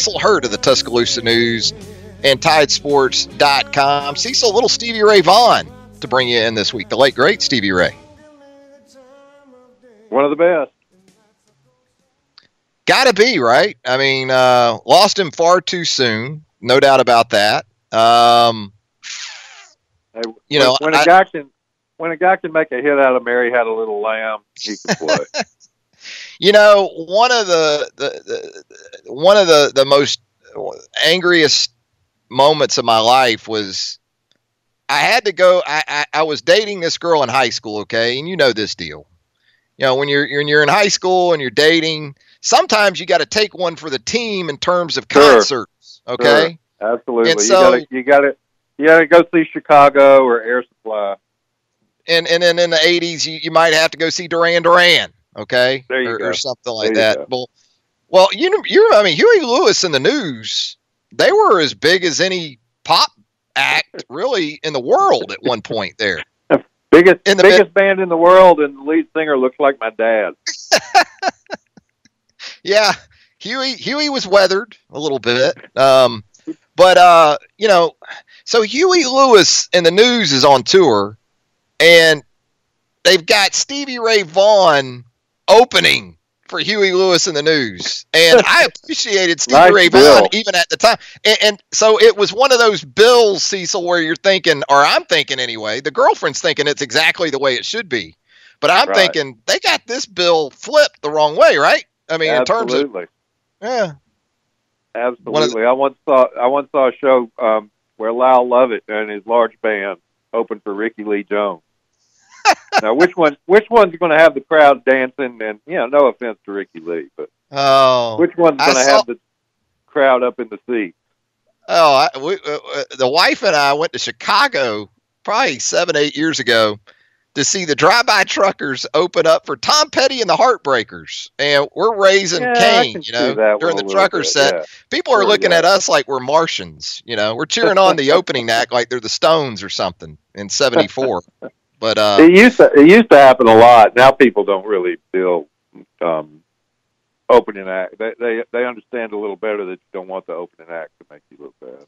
Cecil Hurt of the Tuscaloosa News and Tidesports.com. Cecil, little Stevie Ray Vaughan to bring you in this week. The late, great Stevie Ray. One of the best. Gotta be, right? I mean, lost him far too soon. No doubt about that. When a guy can make a hit out of Mary Had a Little Lamb, he can play. One of the most angriest moments of my life was I had to go. I was dating this girl in high school, okay, and you know this deal. When you're in high school and you're dating, sometimes you got to take one for the team in terms of concerts, okay? Sure. Absolutely. And so you got to go see Chicago or Air Supply. And then in the 80s, you might have to go see Duran Duran, okay, or something like that. Well, Huey Lewis and the News, they were as big as any pop act really in the world at one point there. Biggest band in the world, and the lead singer looks like my dad. Yeah, Huey was weathered a little bit, so Huey Lewis and the News is on tour, and they've got Stevie Ray Vaughan opening for Huey Lewis and the News, and I appreciated Stevie Ray Vaughan even at the time, and so it was one of those bills, Cecil, where you're thinking, or I'm thinking anyway, the girlfriend's thinking it's exactly the way it should be, but I'm thinking they got this bill flipped the wrong way, right? I mean, in terms of absolutely. I once saw a show where Lyle Lovett and his large band opened for Ricky Lee Jones. Now, which one's going to have the crowd dancing? And no offense to Ricky Lee, but which one's going to have the crowd up in the seats? The wife and I went to Chicago probably 7-8 years ago to see the Drive-By Truckers open up for Tom Petty and the Heartbreakers, and we're raising Cain, during the trucker set. Yeah. People are looking at us like we're Martians, we're cheering on the opening act like they're the Stones or something in '74. But it used to happen a lot. Now people don't really feel opening act. They understand a little better that you don't want the opening act to make you look bad.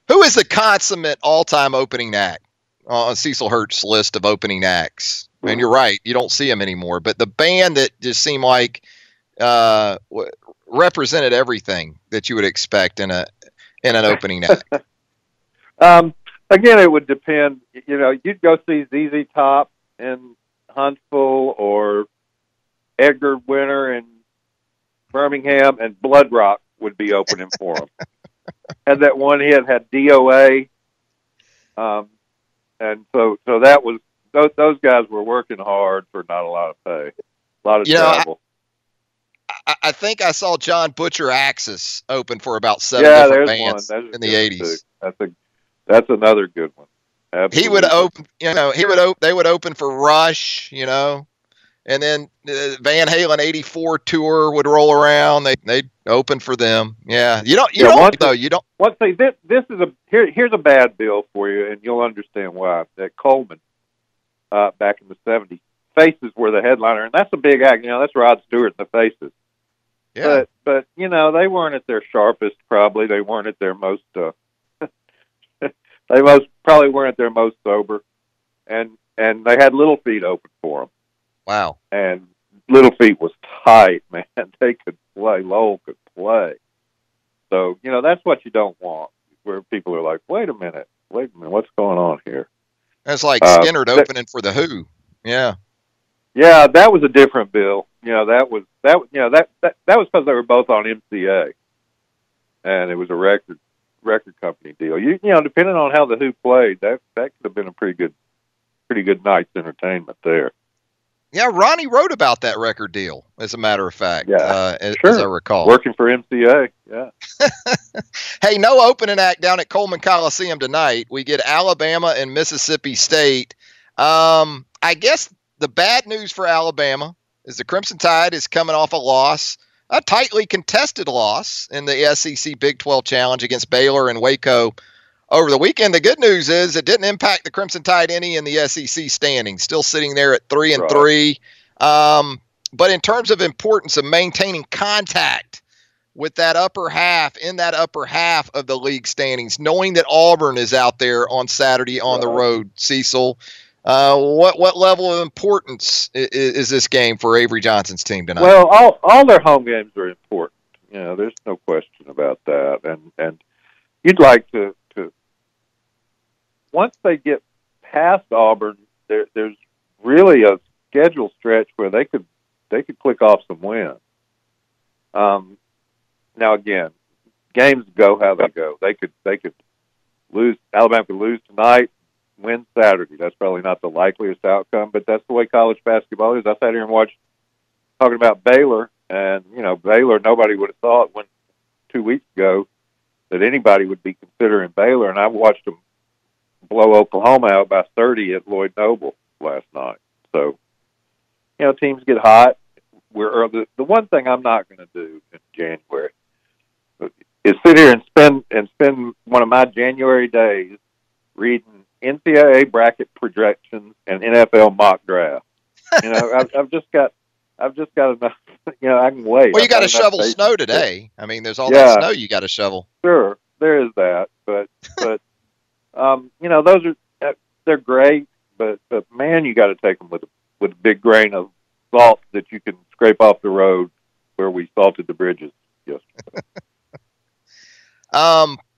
Who is the consummate all-time opening act on Cecil Hurt's list of opening acts? And you're right, you don't see them anymore. But the band that just seemed like represented everything that you would expect in an opening act. Again, it would depend. You'd go see ZZ Top in Huntsville or Edgar Winter in Birmingham, and Blood Rock would be opening for them. Had that one hit, had DOA, and so that was those guys were working hard for not a lot of pay, a lot of travel. I think I saw John Butcher Axis open for about 7 different bands in the 80s. That's another good one. Absolutely. He would open, they would open for Rush, and then the Van Halen '84 tour would roll around. They'd open for them. Yeah, you don't. Here's a bad bill for you, and you'll understand why. At Coleman, back in the '70s, Faces were the headliner, and that's a big act. That's Rod Stewart and the Faces. Yeah. But they weren't at their sharpest. Probably they weren't at their most. They probably weren't at their most sober, and they had Little Feat open for them. Wow! And Little Feat was tight, man. They could play. Lowell could play. So that's what you don't want, where people are like, wait a minute, what's going on here? That's like Skinner opening for the Who. Yeah. Yeah, that was a different bill. That was because they were both on MCA, and it was a record company deal. Depending on how the Who played, that could have been a pretty good night's entertainment there. Yeah, Ronnie wrote about that record deal, as a matter of fact. Yeah, as I recall, working for MCA. Yeah. Hey, no opening act down at Coleman Coliseum tonight. We get Alabama and Mississippi State. I guess the bad news for Alabama is the Crimson Tide is coming off a loss. A tightly contested loss in the SEC Big 12 Challenge against Baylor and Waco over the weekend. The good news is it didn't impact the Crimson Tide any in the SEC standings, still sitting there at 3-3. But in terms of importance of maintaining contact with that upper half, in that upper half of the league standings, knowing that Auburn is out there on Saturday on the road, Cecil? What level of importance is this game for Avery Johnson's team tonight? Well, all their home games are important. You know, there's no question about that. And you'd like to once they get past Auburn, there's really a schedule stretch where they could click off some wins. Now again, games go how they go. They could lose. Alabama could lose tonight, win Saturday. That's probably not the likeliest outcome, but that's the way college basketball is. I sat here and watched, talking about Baylor, and Baylor. Nobody would have thought 2 weeks ago that anybody would be considering Baylor, and I watched them blow Oklahoma out by 30 at Lloyd Noble last night. So, teams get hot. The one thing I'm not going to do in January is sit here and spend one of my January days reading NCAA bracket projections and NFL mock draft. I've just got enough. I can wait. Well, you got to shovel snow today. I mean, there's all that snow you got to shovel. Sure, there is that, but those they're great, but man, you got to take them with a big grain of salt that you can scrape off the road where we salted the bridges yesterday.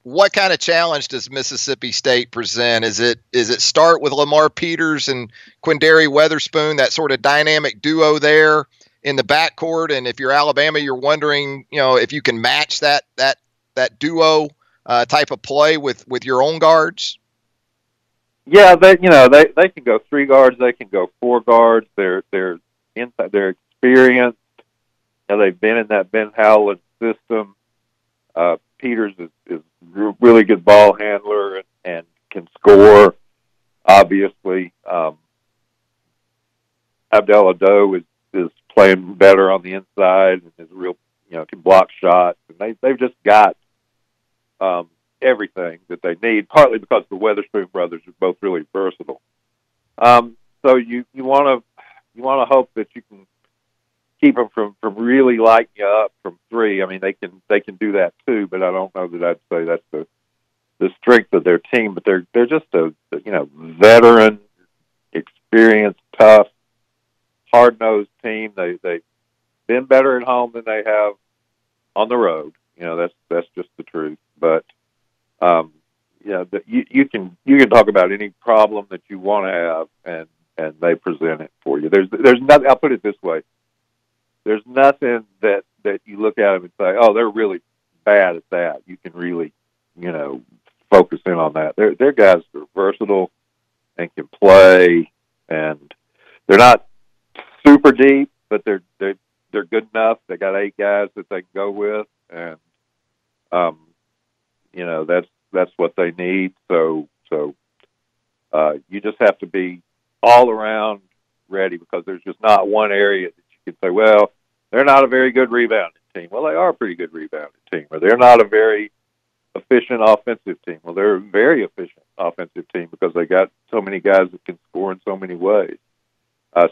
What kind of challenge does Mississippi State present? Is it start with Lamar Peters and Quindary Weatherspoon, that sort of dynamic duo there in the backcourt? And if you're Alabama, you're wondering, if you can match that duo type of play with your own guards. Yeah, they can go 3 guards, they can go 4 guards. They're inside, they're experienced. They've been in that Ben Howland system. Peters is a really good ball handler and can score, obviously. Abdel Ado is playing better on the inside and is real, can block shots. And they've just got everything that they need, partly because the Weatherspoon brothers are both really versatile. So you want to hope that you can keep them from really lighting you up from 3. I mean, they can do that too, but I don't know that I'd say that's the strength of their team. But they're just a veteran, experienced, tough, hard-nosed team. They've been better at home than they have on the road. That's just the truth. But you can talk about any problem that you want to have, and they present it for you. There's nothing. I'll put it this way: there's nothing that you look at them and say, "Oh, they're really bad at that." You can really, focus in on that. They're guys that are versatile and can play, and they're not super deep, but they're good enough. They got 8 guys that they can go with, and that's what they need. So you just have to be all around ready, because there's just not one area that you can say, well, they're not a very good rebounding team. Well, they are a pretty good rebounding team. Or they're not a very efficient offensive team. Well, they're a very efficient offensive team because they got so many guys that can score in so many ways.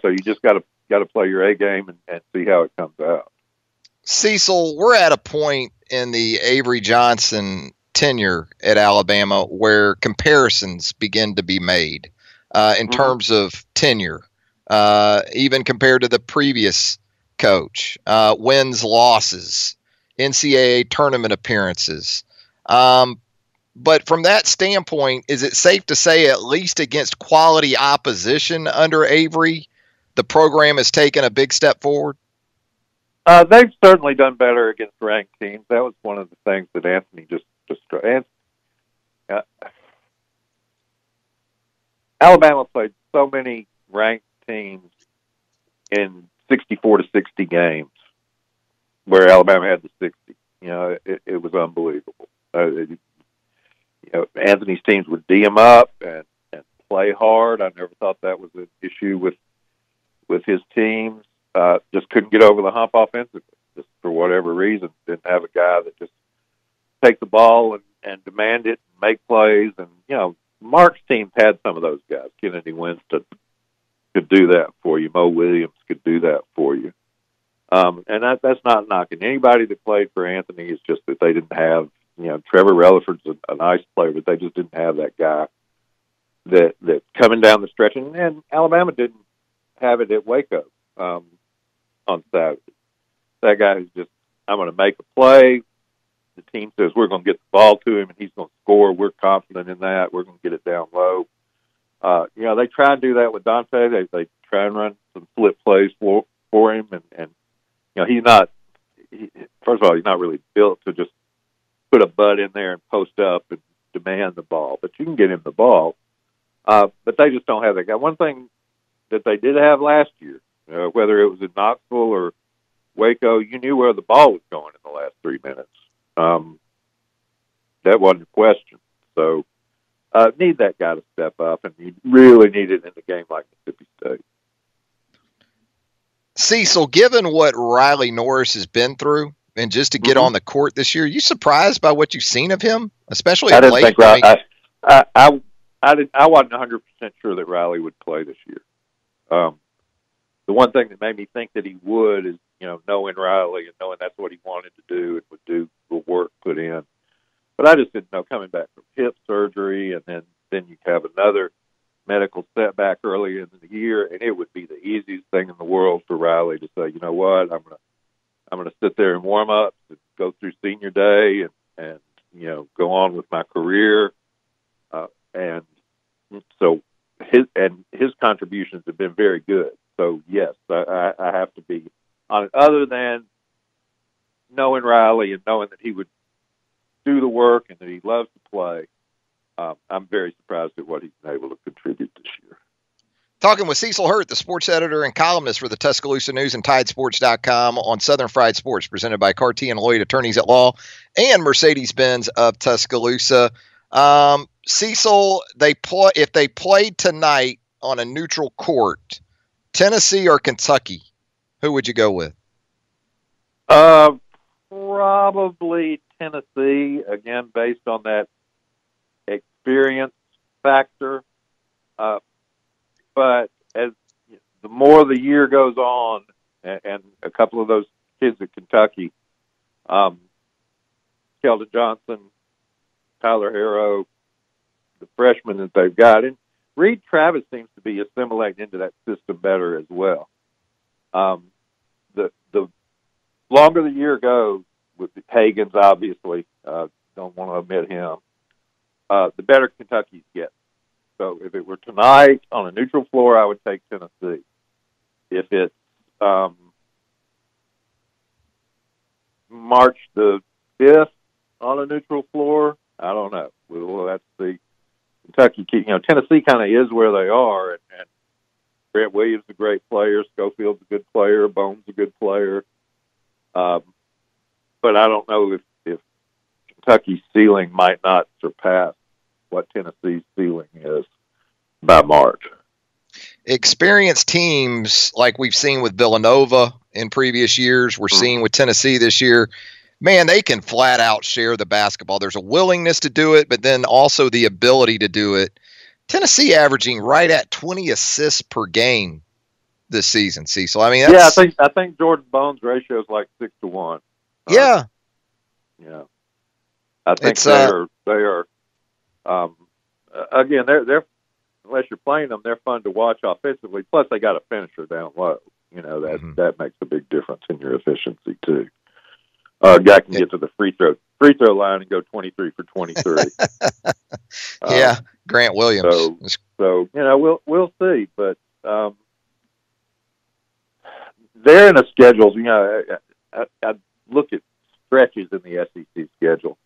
So you just got to play your A game and see how it comes out. Cecil, we're at a point in the Avery Johnson tenure at Alabama where comparisons begin to be made in terms of tenure, even compared to the previous coach, wins, losses, NCAA tournament appearances. But from that standpoint, is it safe to say, at least against quality opposition under Avery, the program has taken a big step forward? They've certainly done better against ranked teams. That was one of the things that Anthony just Alabama played so many ranked teams in 64 to 60 games, where Alabama had the 60. It was unbelievable. Anthony's teams would D him up and play hard. I never thought that was an issue with his teams. Just couldn't get over the hump offensively, just for whatever reason. Didn't have a guy that just take the ball and demand it and make plays. And, Mark's team had some of those guys. Kennedy Winston could do that for you. Mo Williams could do that for you. And that's not knocking anybody that played for Anthony. It's just that they didn't have, Trevor Relaford's a nice player, but they just didn't have that guy that coming down the stretch. And Alabama didn't have it at Waco on Saturday. That guy is just, I'm going to make a play. The team says we're going to get the ball to him, and he's going to score. We're confident in that. We're going to get it down low. They try and do that with Dante. They try and run some flip plays for him, and he's not. First of all, he's not really built to just put a butt in there and post up and demand the ball. But you can get him the ball. But they just don't have that guy. One thing that they did have last year, whether it was in Knoxville or Waco, you knew where the ball was going in the last 3 minutes. That wasn't a question. So need that guy to step up, and you really need it in a game like Mississippi State. Cecil, given what Riley Norris has been through, and just to get on the court this year, you surprised by what you've seen of him, especially I didn't late? think I wasn't 100% sure that Riley would play this year. The one thing that made me think that he would is, knowing Riley and knowing that's what he wanted to do and would do the work put in. But I just didn't know, coming back from hip surgery, and then you have another medical setback early in the year, and it would be the easiest thing in the world for Riley to say, you know what, I'm gonna sit there and warm up, and go through senior day, and go on with my career. And so his contributions have been very good. So yes, I have to be on it. Other than knowing Riley and knowing that he would do the work and that he loves to play, I'm very surprised at what he's been able to contribute this year. Talking with Cecil Hurt, the sports editor and columnist for the Tuscaloosa News and TideSports.com on Southern Fried Sports, presented by Cartier and Lloyd Attorneys at Law and Mercedes-Benz of Tuscaloosa. Cecil, if they played tonight on a neutral court, Tennessee or Kentucky, who would you go with? Probably Tennessee, again, based on that experience factor. But as the more the year goes on, and a couple of those kids at Kentucky, Keldon Johnson, Tyler Harrow, the freshmen that they've got, and Reed Travis seems to be assimilating into that system better as well. The longer the year goes, with Hagens, obviously, don't want to omit him, the better Kentucky's get. So if it were tonight on a neutral floor, I would take Tennessee. If it's March the 5th on a neutral floor, I don't know. Well, that's the Kentucky. Tennessee kind of is where they are, and Grant Williams is a great player. Schofield's a good player. Bone's a good player. But I don't know if Kentucky's ceiling might not surpass what Tennessee's ceiling is by March. Experienced teams like we've seen with Villanova in previous years, we're seeing with Tennessee this year, man, they can flat out share the basketball. There's a willingness to do it, but then also the ability to do it. Tennessee averaging right at 20 assists per game this season, Cecil. I mean, I think Jordan Bones' ratio is like 6-1. Yeah. I think they are. Again, they're unless you're playing them, they're fun to watch offensively. Plus, they got a finisher down low. That makes a big difference in your efficiency too. A guy can get to the free throw line and go 23 for 23. Yeah, Grant Williams. So we'll see, but they're in a schedule. I look at stretches in the SEC schedule.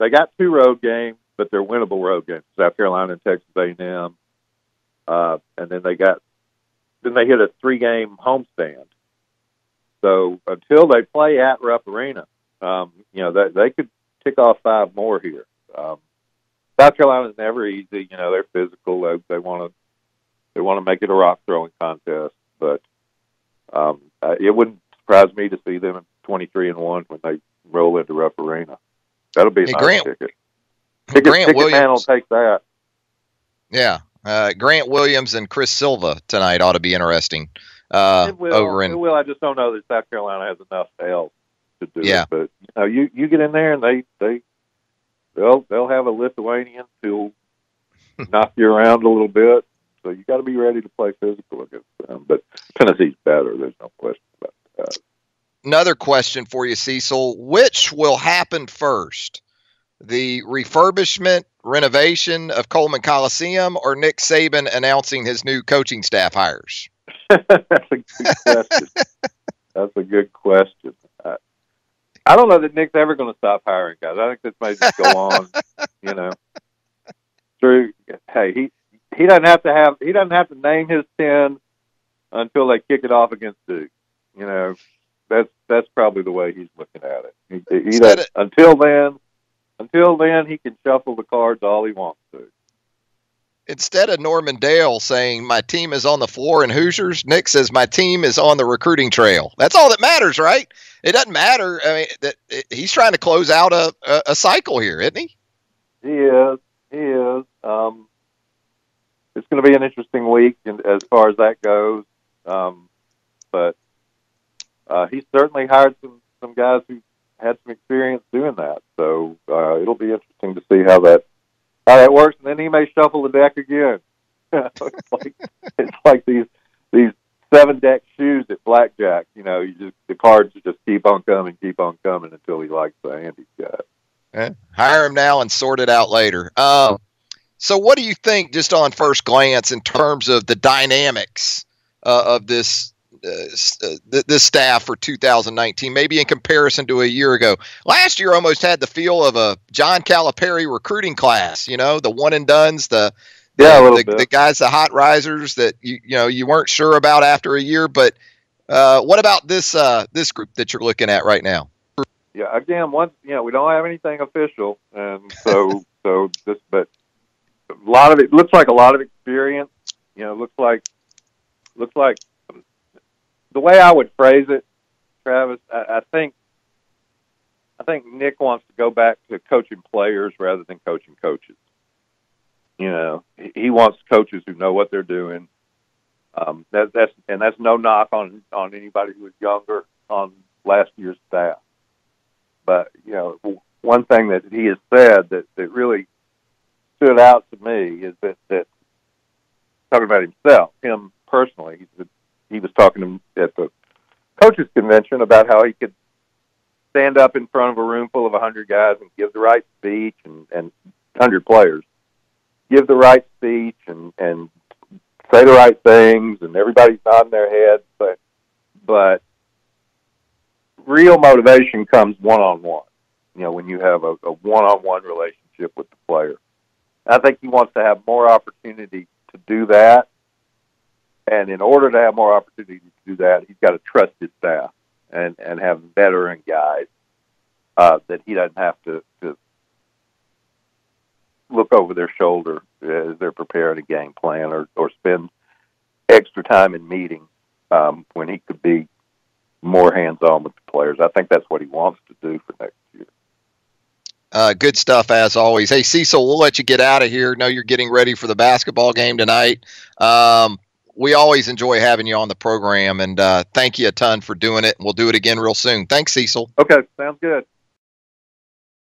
They got 2 road games, but they're winnable road games. South Carolina and Texas A&M, and then they hit a 3-game homestand. So until they play at Rupp Arena, they could tick off 5 more here. South Carolina's never easy. They're physical. They want to make it a rock throwing contest, but it wouldn't surprise me to see them at 23-1 when they roll into Rupp Arena. That'll be a nice ticket. Ticket man will take that. Yeah. Grant Williams and Chris Silva tonight ought to be interesting It will. over in. It will. I just don't know that South Carolina has enough else to do Yeah. it. But you get in there and they'll have a Lithuanian who'll knock you around a little bit. So you got to be ready to play physical against them. But Tennessee's better. There's no question about that. Another question for you, Cecil. Which will happen first? The refurbishment, renovation of Coleman Coliseum, or Nick Saban announcing his new coaching staff hires? That's a good question. That's a good question. I don't know that Nick's ever going to stop hiring guys. I think this may just go on. Through. Hey, he doesn't have to name his 10 until they kick it off against Duke. That's probably the way he's looking at it. He does, until then, he can shuffle the cards all he wants to. Instead of Norman Dale saying, my team is on the floor in Hoosiers, Nick says, my team is on the recruiting trail. That's all that matters, right? It doesn't matter. I mean, he's trying to close out a cycle here, isn't he? He is. It's going to be an interesting week as far as that goes. But he's certainly hired some guys who had some experience doing that. So it'll be interesting to see how that works. And then he may shuffle the deck again. It's like these 7-deck shoes at blackjack. The cards just keep on coming until he likes the hand he's got. Hire him now and sort it out later. So what do you think, just on first glance, in terms of the dynamics of this staff for 2019, maybe in comparison to a year ago? Last year almost had the feel of a John Calipari recruiting class, the one and dones, the guys, the hot risers that you weren't sure about after a year. But what about this group that you're looking at right now? Yeah, again, we don't have anything official, and but a lot of it looks like a lot of experience. Looks like the way I would phrase it, Travis. I think Nick wants to go back to coaching players rather than coaching coaches. He wants coaches who know what they're doing. That's no knock on anybody who was younger on last year's staff. But one thing that he has said that really stood out to me is that talking about him personally, he was talking at the coaches convention about how he could stand up in front of a room full of 100 guys and give the right speech and 100 players, give the right speech and say the right things, and everybody's nodding their head, but real motivation comes one-on-one. When you have a one-on-one relationship with the player. I think he wants to have more opportunity to do that. And in order to have more opportunity to do that, he's got to trust his staff and have veteran guys that he doesn't have to look over their shoulder as they're preparing a game plan or spend extra time in meetings when he could be more hands-on with the players. I think that's what he wants to do for next year. Good stuff, as always. Hey, Cecil, we'll let you get out of here. Know you're getting ready for the basketball game tonight. We always enjoy having you on the program, and thank you a ton for doing it. We'll do it again real soon. Thanks, Cecil. Okay, sounds good.